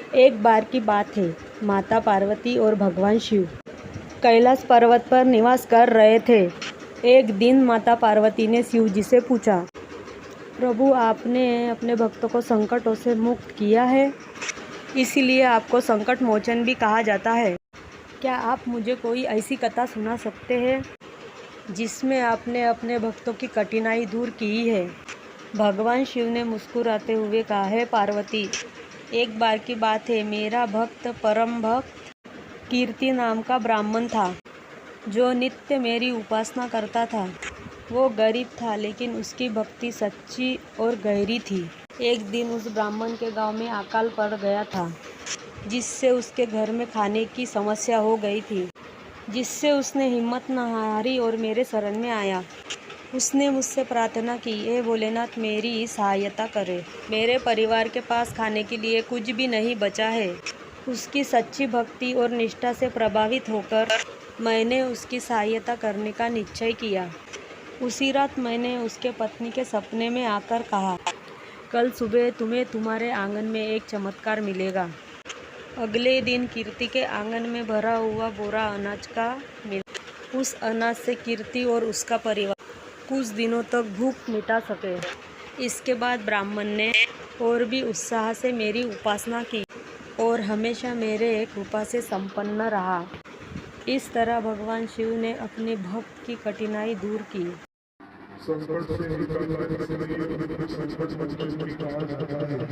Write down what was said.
एक बार की बात है, माता पार्वती और भगवान शिव कैलाश पर्वत पर निवास कर रहे थे। एक दिन माता पार्वती ने शिव जी से पूछा, प्रभु आपने अपने भक्तों को संकटों से मुक्त किया है, इसीलिए आपको संकट मोचन भी कहा जाता है। क्या आप मुझे कोई ऐसी कथा सुना सकते हैं जिसमें आपने अपने भक्तों की कठिनाई दूर की है? भगवान शिव ने मुस्कुराते हुए कहा, है पार्वती, एक बार की बात है, मेरा भक्त परम भक्त कीर्ति नाम का ब्राह्मण था जो नित्य मेरी उपासना करता था। वो गरीब था लेकिन उसकी भक्ति सच्ची और गहरी थी। एक दिन उस ब्राह्मण के गांव में अकाल पड़ गया था, जिससे उसके घर में खाने की समस्या हो गई थी, जिससे उसने हिम्मत न हारी और मेरे शरण में आया। उसने मुझसे प्रार्थना की, हे भोलेनाथ मेरी सहायता करे, मेरे परिवार के पास खाने के लिए कुछ भी नहीं बचा है। उसकी सच्ची भक्ति और निष्ठा से प्रभावित होकर मैंने उसकी सहायता करने का निश्चय किया। उसी रात मैंने उसके पत्नी के सपने में आकर कहा, कल सुबह तुम्हें तुम्हारे आंगन में एक चमत्कार मिलेगा। अगले दिन कीर्ति के आंगन में भरा हुआ बोरा अनाज का मिला। उस अनाज से कीर्ति और उसका परिवार कुछ दिनों तक भूख मिटा सके। इसके बाद ब्राह्मण ने और भी उत्साह से मेरी उपासना की और हमेशा मेरे कृपा से संपन्न रहा। इस तरह भगवान शिव ने अपने भक्त की कठिनाई दूर की। संकट से निकलने के लिए संकट मोचन की कहा जाता है।